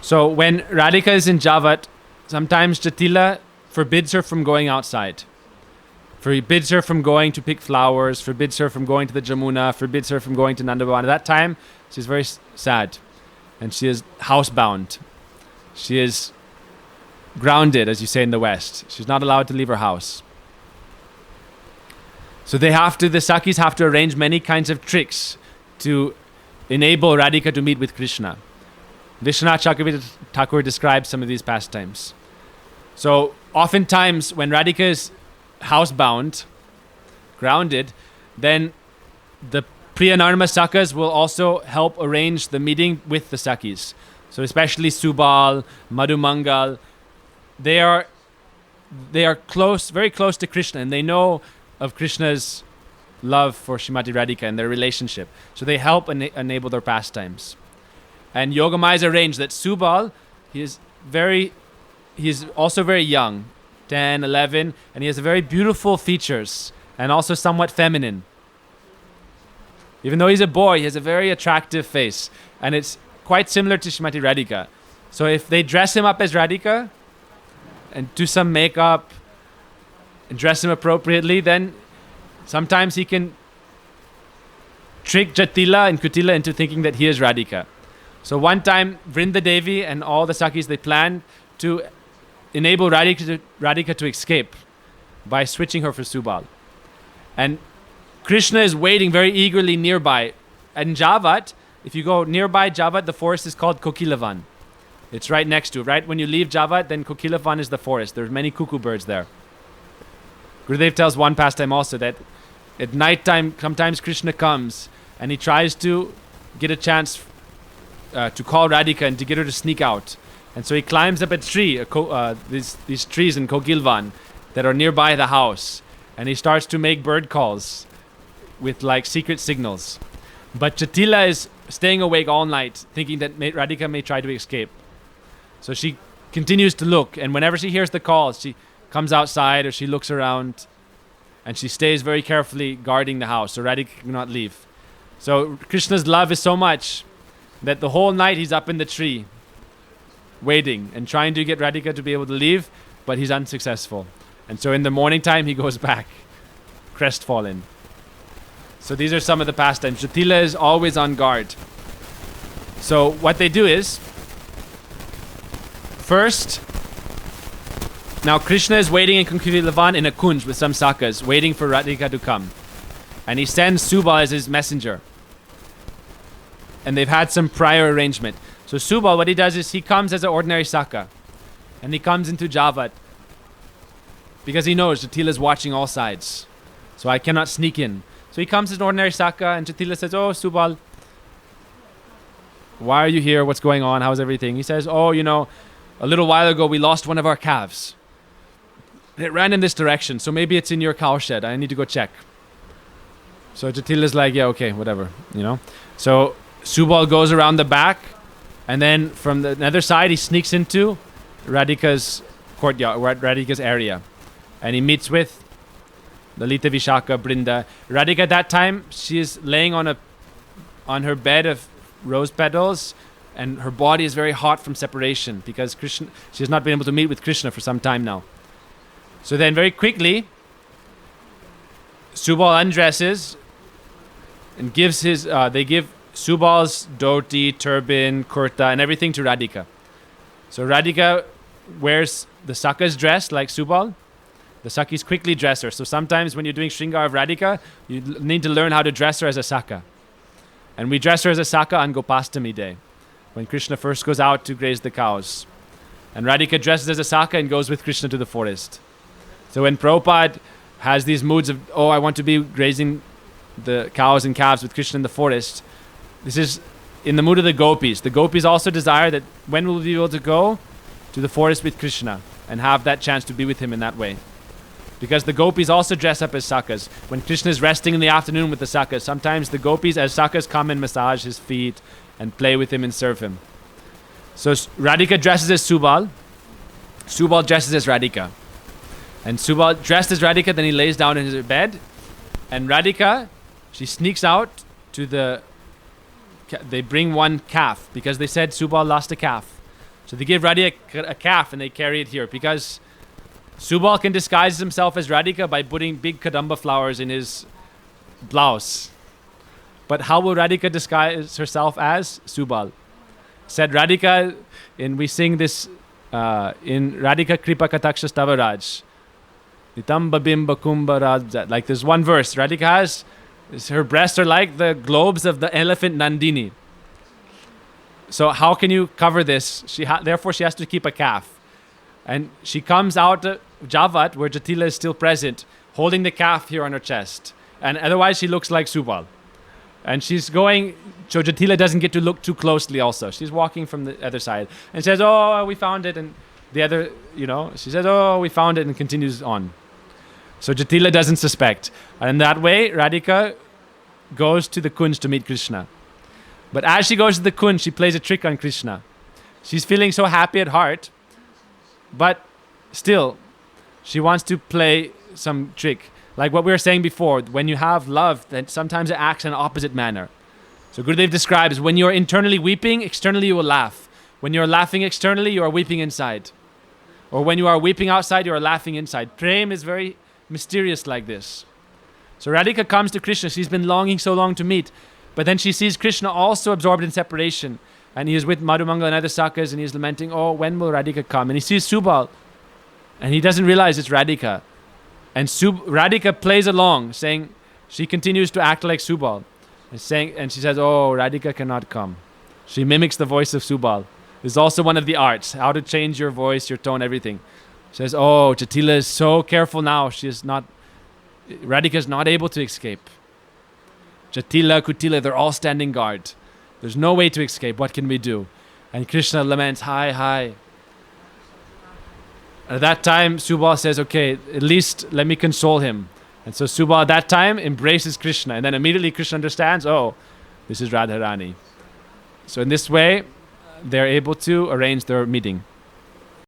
So when Radhika is in Javat, sometimes Jatila forbids her from going outside. Forbids her from going to pick flowers, forbids her from going to the Jamuna, forbids her from going to Nandabhavan. At that time, she's very sad. And she is housebound. She is grounded, as you say in the West. She's not allowed to leave her house. So the Sakis have to arrange many kinds of tricks to enable Radhika to meet with Krishna. Vishwanath Chakravarti Thakur describes some of these pastimes. So oftentimes when Radhika is housebound, grounded, then the Priyanarma Sakas will also help arrange the meeting with the Sakis. So especially Subal, Madhumangal, they are close, very close to Krishna, and they know of Krishna's love for Srimati Radhika and their relationship. So they help enable their pastimes. And Yogamaya has arranged that Subal, he's also very young, 10, 11, and he has very beautiful features and also somewhat feminine. Even though he's a boy, he has a very attractive face, and it's quite similar to Srimati Radhika. So if they dress him up as Radhika and do some makeup and dress him appropriately, then sometimes he can trick Jatila and Kutila into thinking that he is Radhika. So one time, Vrinda Devi and all the Sakis, they planned to enable Radhika to escape by switching her for Subal. And Krishna is waiting very eagerly nearby. And Javat, if you go nearby Javat, the forest is called Kokilavan. It's right next to it. Right when you leave Javat, then Kokilavan is the forest. There's many cuckoo birds there. Gurudev tells one pastime also that at night time, sometimes Krishna comes and he tries to get a chance to call Radhika and to get her to sneak out. And so he climbs up a tree, these trees in Kokilvan that are nearby the house, and he starts to make bird calls with like secret signals. But Jatila is staying awake all night, thinking that Radhika may try to escape. So she continues to look, and whenever she hears the calls, she comes outside or she looks around, and she stays very carefully guarding the house so Radhika cannot leave. So Krishna's love is so much that the whole night he's up in the tree waiting and trying to get Radhika to be able to leave, but he's unsuccessful. And so in the morning time he goes back, crestfallen. So these are some of the pastimes. Jatila is always on guard. So what they do is, first, now Krishna is waiting in Kunkuvilavan in a kunj with some sakas, waiting for Radhika to come. And he sends Subal as his messenger. And they've had some prior arrangement. So Subal, what he does is he comes as an ordinary saka. And he comes into Javat. Because he knows Jatila is watching all sides. So I cannot sneak in. So he comes as an ordinary saka, and Jatila says, "Oh, Subal, why are you here? What's going on? How's everything?" He says, "Oh, a little while ago we lost one of our calves. It ran in this direction, so maybe it's in your cow shed. I need to go check." So Jatila's like, "Yeah, okay, whatever, So Subal goes around the back, and then from the other side, he sneaks into Radhika's courtyard, Radhika's area. And he meets with Lalita, Vishaka, Brinda. Radhika at that time, she is laying on her bed of rose petals, and her body is very hot from separation because she has not been able to meet with Krishna for some time now. So then very quickly, Subal undresses and they give Subal's dhoti, turban, kurta, and everything to Radhika. So Radhika wears the Saka's dress like Subal. The Sakis quickly dress her. So sometimes when you're doing Shringar of Radhika, you need to learn how to dress her as a Saka. And we dress her as a Saka on Gopastami day, when Krishna first goes out to graze the cows. And Radhika dresses as a Saka and goes with Krishna to the forest. So when Prabhupada has these moods of, I want to be grazing the cows and calves with Krishna in the forest, this is in the mood of the gopis. The gopis also desire that when will we be able to go to the forest with Krishna and have that chance to be with him in that way. Because the gopis also dress up as Sakas. When Krishna is resting in the afternoon with the Sakas, sometimes the gopis as Sakas come and massage his feet and play with him and serve him. So Radhika dresses as Subal. Subal dresses as Radhika. And Subal dressed as Radhika, then he lays down in his bed. And Radhika, she sneaks out to they bring one calf because they said Subal lost a calf. So they give Radhika a calf and they carry it here because Subal can disguise himself as Radhika by putting big kadamba flowers in his blouse. But how will Radhika disguise herself as Subal? Said Radhika, and we sing this in Radhika Kripa Kataksha Stavaraj. Nitamba bimba kumbha raj. Like there's one verse. Radhika has, her breasts are like the globes of the elephant Nandini. So how can you cover this? Therefore she has to keep a calf. And she comes out of Javat, where Jatila is still present, holding the calf here on her chest. And otherwise she looks like Subal. And she's going, so Jatila doesn't get to look too closely also. She's walking from the other side and says, oh, we found it. And the other, she says, oh, we found it, and continues on. So Jatila doesn't suspect. And that way, Radhika goes to the Kunj to meet Krishna. But as she goes to the Kunj, she plays a trick on Krishna. She's feeling so happy at heart, but still, she wants to play some trick. Like what we were saying before, when you have love, then sometimes it acts in an opposite manner. So Gurudev describes, when you're internally weeping, externally you will laugh. When you're laughing externally, you are weeping inside. Or when you are weeping outside, you are laughing inside. Prem is very mysterious like this. So Radhika comes to Krishna. She's been longing so long to meet. But then she sees Krishna also absorbed in separation. And he is with Madhumangala and other sakas, and he's lamenting, oh, when will Radhika come? And he sees Subal. And he doesn't realize it's Radhika. And Radhika plays along, saying, she continues to act like Subal. And she says, oh, Radhika cannot come. She mimics the voice of Subal. This is also one of the arts, how to change your voice, your tone, everything. She says, oh, Jatila is so careful now. Radhika is not able to escape. Jatila, Kutila, they're all standing guard. There's no way to escape. What can we do? And Krishna laments, hi. At that time, Subal says, okay, at least let me console him. And so Subal at that time embraces Krishna. And then immediately Krishna understands, oh, this is Radharani. So in this way, they're able to arrange their meeting.